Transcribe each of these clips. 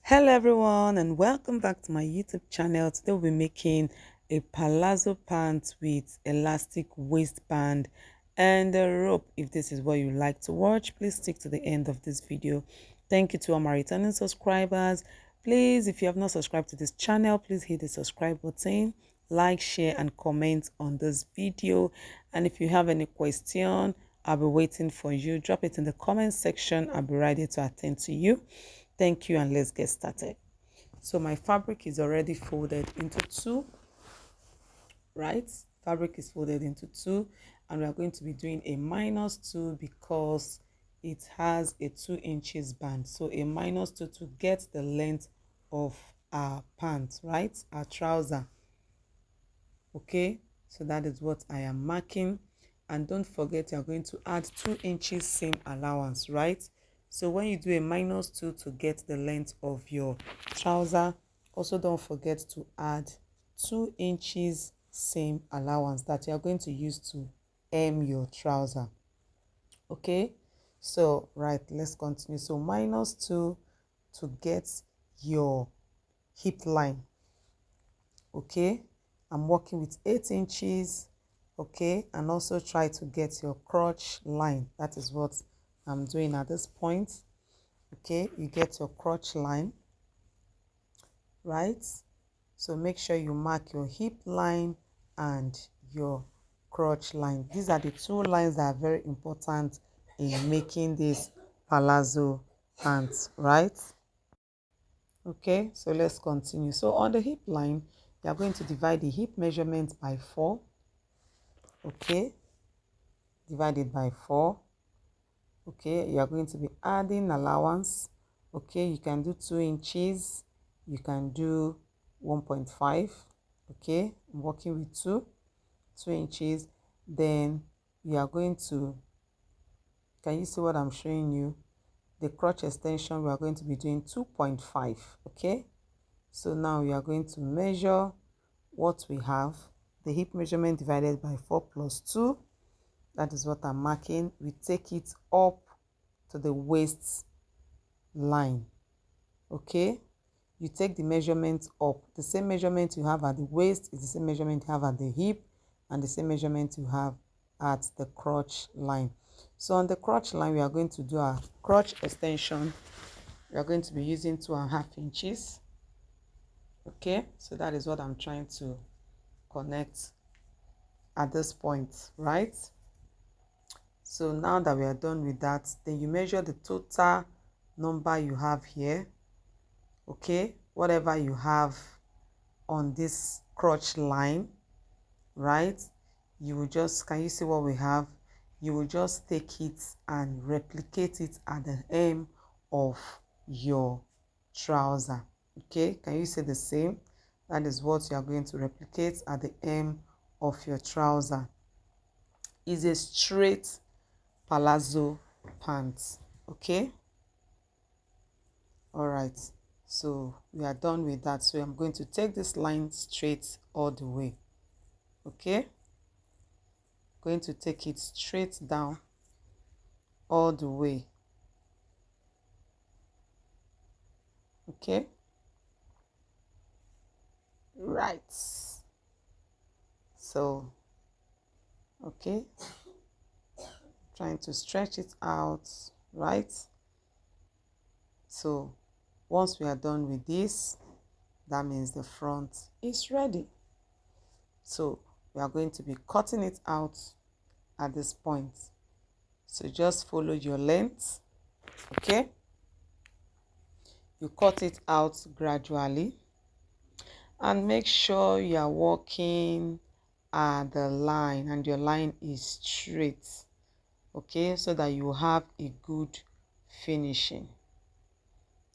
Hello everyone and welcome back to my YouTube channel. Today we'll be making a palazzo pant with elastic waistband and a rope. If this is what you like to watch, please stick to the end of this video. Thank you to all my returning subscribers. Please, if you have not subscribed to this channel, please hit the subscribe button, like, share and comment on this video. And if you have any question, I'll be waiting for you. Drop it in the comment section. I'll be ready to attend to you. Thank you, and let's get started. So my fabric is already folded into two, right? Fabric is folded into two, and we are going to be doing a -2 because it has a 2 inches band. So a -2 to get the length of our pants, right? Our trouser. Okay, so that is what I am marking. And don't forget, you're going to add 2 inches seam allowance, right? So when you do a -2 to get the length of your trouser, also don't forget to add 2 inches seam allowance that you are going to use to hem your trouser. Okay, so right, let's continue. So -2 to get your hip line. Okay, I'm working with 8 inches. Okay, and also try to get your crotch line. That is what I'm doing at this point. Okay, you get your crotch line, right? So make sure you mark your hip line and your crotch line. These are the two lines that are very important in making this palazzo pants, right? Okay, so let's continue. So on the hip line, you are going to divide the hip measurement by 4. Okay, divide it by 4. Okay, you are going to be adding allowance. Okay, you can do 2 inches, you can do 1.5. Okay, I'm working with 2 inches. Then you are going to, can you see what I'm showing you? The crotch extension, we are going to be doing 2.5. Okay, so now we are going to measure what we have. The hip measurement divided by 4 plus 2. That is what I'm marking. We take it up to the waist line. Okay, you take the measurement up. The same measurement you have at the waist is the same measurement you have at the hip, and the same measurement you have at the crotch line. So on the crotch line, we are going to do our crotch extension. We are going to be using 2.5 inches. Okay, so that is what I'm trying to connect at this point, right? So now that we are done with that, then you measure the total number you have here. Okay, whatever you have on this crotch line, right? You will just, can you see what we have? You will just take it and replicate it at the hem of your trouser. Okay, can you see the same? That is what you are going to replicate at the hem of your trouser. Is a straight palazzo pants. Okay, all right, so we are done with that. So I'm going to take this line straight all the way. Okay, going to take it straight down all the way. Okay, right. So okay, trying to stretch it out, right? So once we are done with this, that means the front is ready. So we are going to be cutting it out at this point. So just follow your length. Okay, you cut it out gradually and make sure you are walking at the line and your line is straight. Okay, so that you have a good finishing,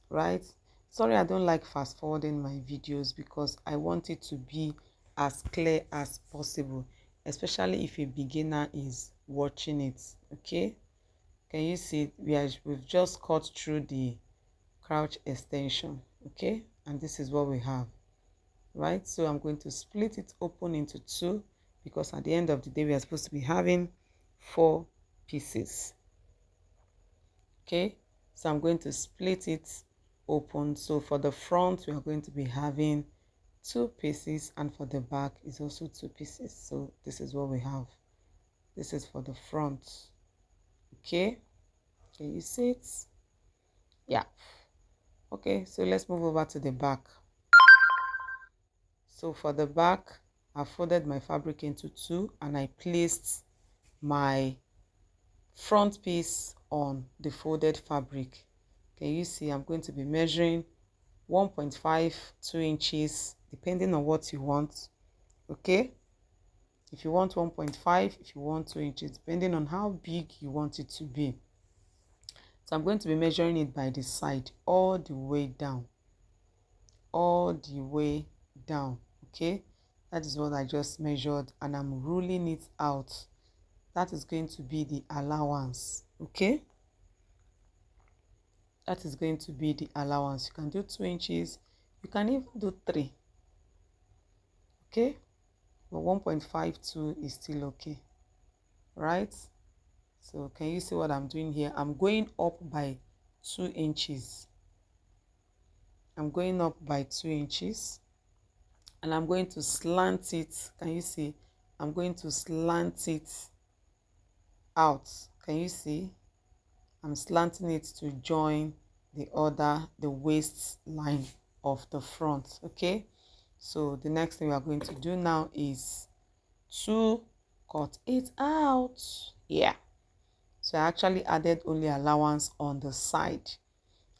right? Sorry, I don't like fast forwarding my videos because I want it to be as clear as possible, especially if a beginner is watching it. Okay, can you see we've just cut through the crouch extension. Okay, and this is what we have, right? So I'm going to split it open into 2 because at the end of the day we are supposed to be having 4 pieces. Okay, so I'm going to split it open. So for the front, we are going to be having 2 pieces, and for the back is also 2 pieces. So this is what we have. This is for the front. Okay, can you see it? Yeah. Okay, so let's move over to the back. So for the back, I folded my fabric into 2 and I placed my front piece on the folded fabric. Can you see? I'm going to be measuring 1.5, 2 inches, depending on what you want. Okay, if you want 1.5, if you want 2 inches, depending on how big you want it to be. So I'm going to be measuring it by the side all the way down, all the way down. Okay, that is what I just measured, and I'm ruling it out. That is going to be the allowance. Okay, that is going to be the allowance. You can do 2 inches, you can even do 3. Okay, but 1.52 is still okay, right? So can you see what I'm doing here? I'm going up by 2 inches. I'm going up by 2 inches, and I'm going to slant it. Can you see? I'm going to slant it out. Can you see? I'm slanting it to join the waistline of the front. Okay, so the next thing we are going to do now is to cut it out. Yeah, so I actually added only allowance on the side.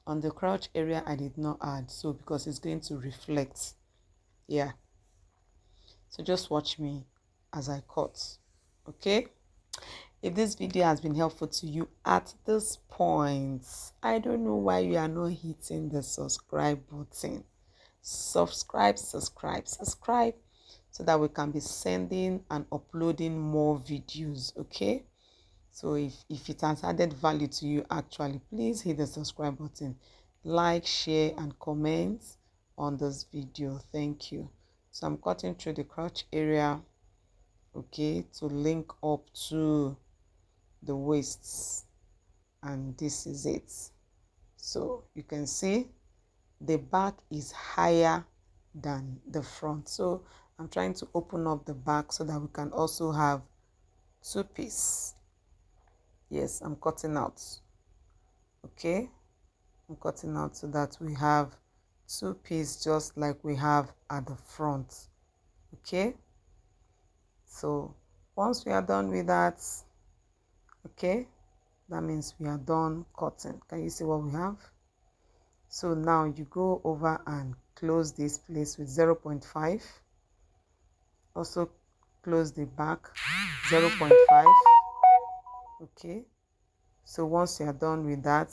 On the crotch area I did not add, so because it's going to reflect. Yeah, so just watch me as I cut. Okay, if this video has been helpful to you at this point, I don't know why you are not hitting the subscribe button. Subscribe, subscribe, subscribe, so that we can be sending and uploading more videos. Okay, so if it has added value to you, actually, please hit the subscribe button, like, share and comment on this video. Thank you. So I'm cutting through the crotch area, okay, to link up to the waists, and this is it. So you can see the back is higher than the front, so I'm trying to open up the back so that we can also have 2 pieces. Yes, I'm cutting out. Okay, I'm cutting out so that we have 2 pieces just like we have at the front. Okay, so once we are done with that, okay, that means we are done cutting. Can you see what we have? So now you go over and close this place with 0.5. Also close the back 0.5. Okay, so once you are done with that,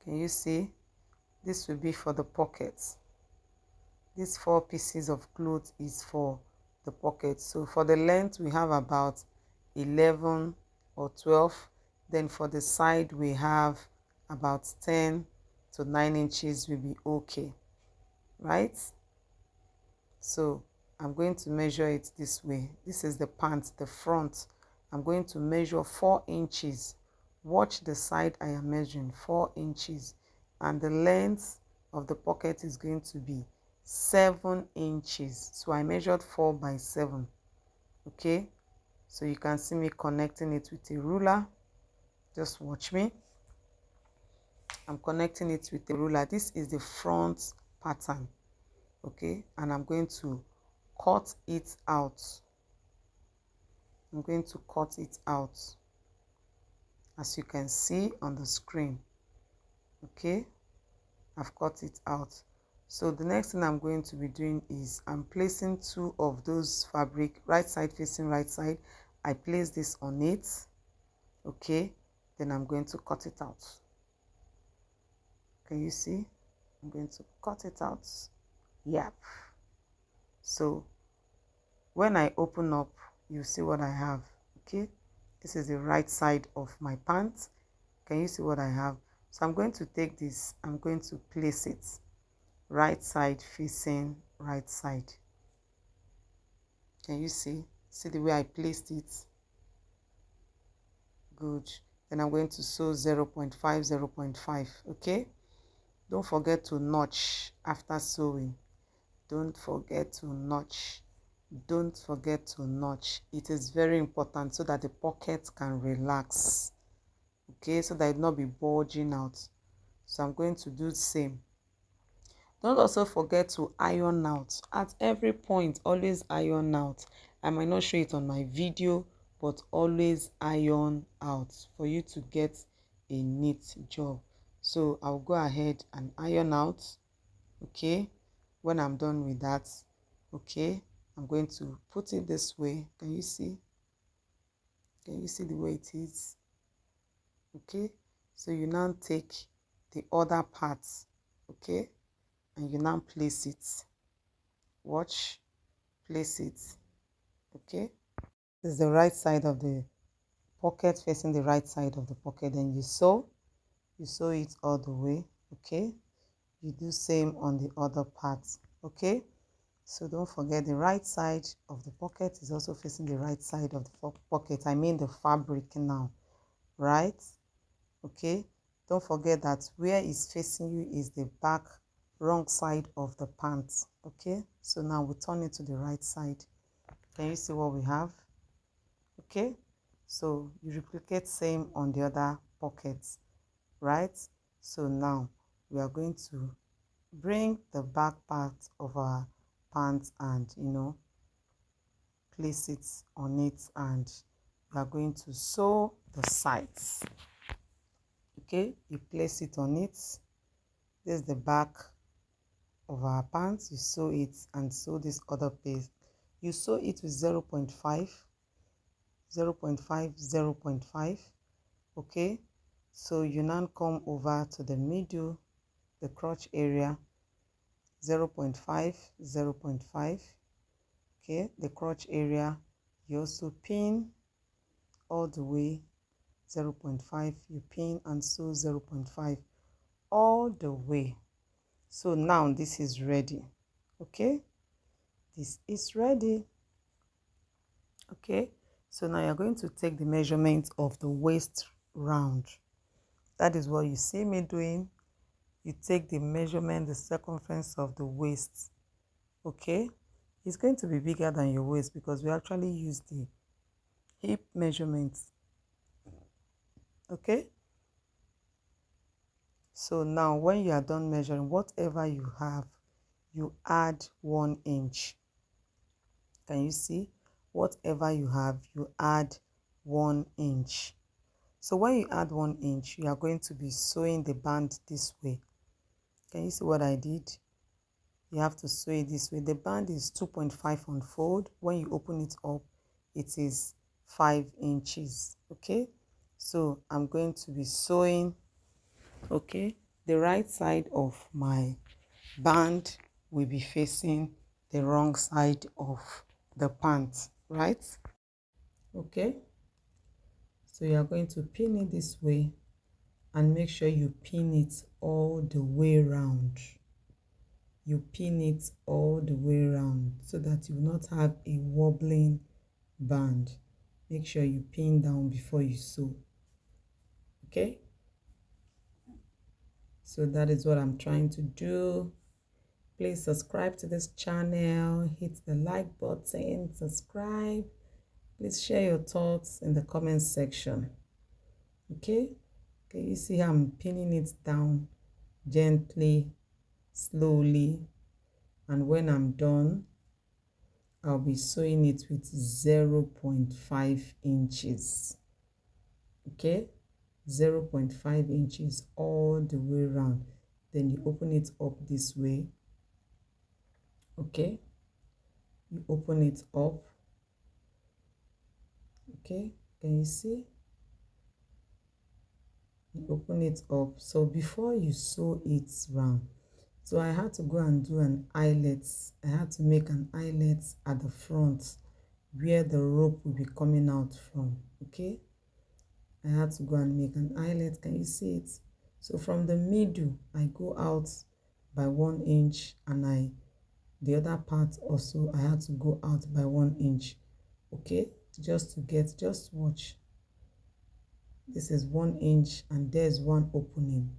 can you see this will be for the pockets. These 4 pieces of cloth is for the pocket. So for the length we have about 11 or 12. Then for the side we have about 10 to 9 inches will be okay, right? So I'm going to measure it this way. This is the pant, the front. I'm going to measure 4 inches. Watch the side I am measuring, 4 inches. And the length of the pocket is going to be 7 inches. So I measured 4 by 7. Okay, so you can see me connecting it with a ruler. Just watch me. I'm connecting it with a ruler. This is the front pattern. Okay, and I'm going to cut it out. I'm going to cut it out, as you can see on the screen. Okay, I've cut it out. So the next thing I'm going to be doing is I'm placing 2 of those fabric, right side facing right side. I place this on it. Okay, then I'm going to cut it out. Can you see? I'm going to cut it out. Yep. So when I open up, you see what I have. Okay, this is the right side of my pants. Can you see what I have? So I'm going to take this, I'm going to place it right side facing right side. Can you see the way I placed it? Good. Then I'm going to sew 0.5, 0.5. Okay, Don't forget to notch after sewing. Don't forget to notch. Don't forget to notch. It is very important so that the pocket can relax. Okay, so that it not be bulging out. So I'm going to do the same. Don't also forget to iron out. At every point, always iron out. I might not show it on my video, but always iron out for you to get a neat job. So I'll go ahead and iron out. Okay, when I'm done with that, okay, I'm going to put it this way. Can you see? Can you see the way it is? Okay, so you now take the other parts, okay, and you now place it. Watch, place it. Okay, this is the right side of the pocket, facing the right side of the pocket. Then you sew it all the way. Okay, you do same on the other parts. Okay, so don't forget the right side of the pocket is also facing the right side of the pocket. I mean the fabric now, right? Okay, don't forget that where is facing you is the back wrong side of the pants. Okay, so now we turn it to the right side. Can you see what we have? Okay, so you replicate same on the other pockets, right? So now we are going to bring the back part of our pants and place it on it, and we are going to sew the sides. Okay, you place it on it. This is the back of our pants. You sew it and sew this other place. You sew it with 0.5, 0.5, 0.5. Okay, so you now come over to the middle, the crotch area, 0.5, 0.5. Okay, the crotch area, you also pin all the way 0.5. You pin and sew 0.5 all the way. So now this is ready. Okay, this is ready. Okay, so now you're going to take the measurement of the waist round. That is what you see me doing. You take the measurement, the circumference of the waist. Okay, it's going to be bigger than your waist because we actually use the hip measurements. Okay, so now when you are done measuring, whatever you have, you add 1 inch. Can you see? Whatever you have, you add 1 inch. So when you add 1 inch, you are going to be sewing the band this way. Can you see what I did? You have to sew it this way. The band is 2.5 unfold. When you open it up, it is 5 inches. Okay, so I'm going to be sewing, okay, the right side of my band will be facing the wrong side of the pant, right? Okay, so you are going to pin it this way and make sure you pin it all the way around. You pin it all the way around so that you will not have a wobbling band. Make sure you pin down before you sew. Okay, so that is what I'm trying to do. Please subscribe to this channel, hit the like button, subscribe. Please share your thoughts in the comment section. Okay, you see how I'm pinning it down gently, slowly, and when I'm done, I'll be sewing it with 0.5 inches. Okay, 0.5 inches all the way around. Then you open it up this way. Okay, you open it up. Okay, can you see? You open it up. So before you sew it round, so I had to go and do an eyelet. I had to make an eyelet at the front where the rope will be coming out from. Okay, I had to go and make an eyelet. Can you see it? So from the middle, I go out by 1 inch, and the other part also I had to go out by 1 inch. Okay, just watch. This is 1 inch and there's one opening.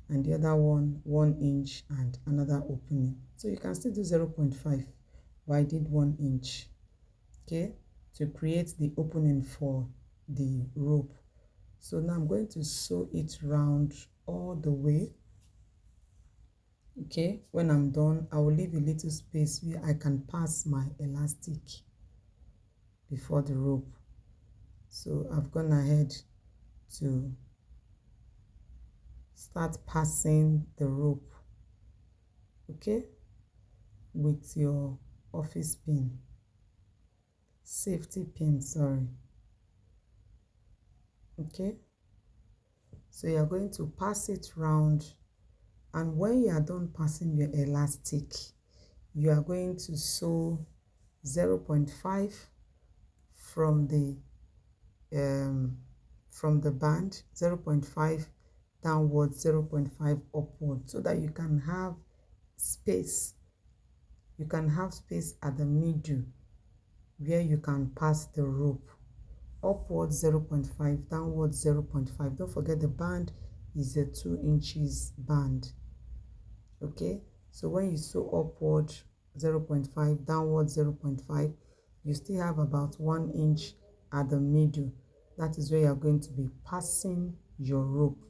and the other one 1 inch and another opening. So you can still do 0.5, but I did 1 inch, okay, to create the opening for the rope. So now I'm going to sew it round all the way. Okay, when I'm done, I will leave a little space where I can pass my elastic before the rope. So I've gone ahead to start passing the rope, okay, with your office pin, safety pin, sorry. Okay, so you're going to pass it round, and when you are done passing your elastic, you are going to sew 0.5 from the band, 0.5 downwards, 0.5 upward, so that you can have space. You can have space at the middle where you can pass the rope. Upwards 0.5, downwards 0.5. Don't forget the band is a 2 inches band. Okay, so when you sew upward 0.5, downward 0.5, you still have about 1 inch at the middle. That is where you're going to be passing your rope.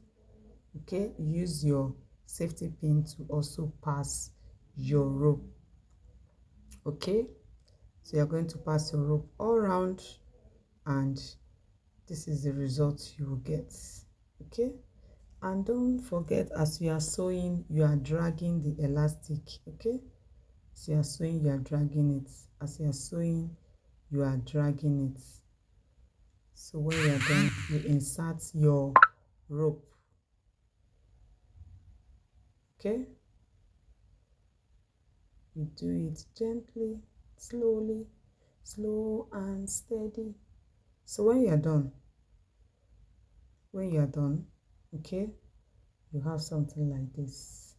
Okay, use your safety pin to also pass your rope. Okay, so you're going to pass your rope all around, and this is the result you will get. Okay, and don't forget, as you are sewing, you are dragging the elastic. Okay, as you are sewing, you are dragging it. As you are sewing, you are dragging it. So when you are done, you insert your rope. Okay, you do it gently, slowly, slow and steady. So when you are done, okay, you have something like this.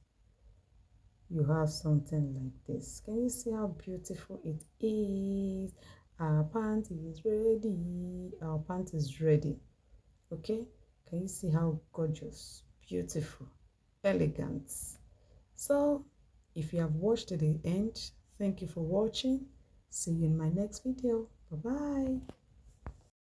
You have something like this. Can you see how beautiful it is? Our pant is ready. Our pant is ready. Okay, can you see how gorgeous, beautiful, elegant? So if you have watched to the end, thank you for watching. See you in my next video. Bye bye.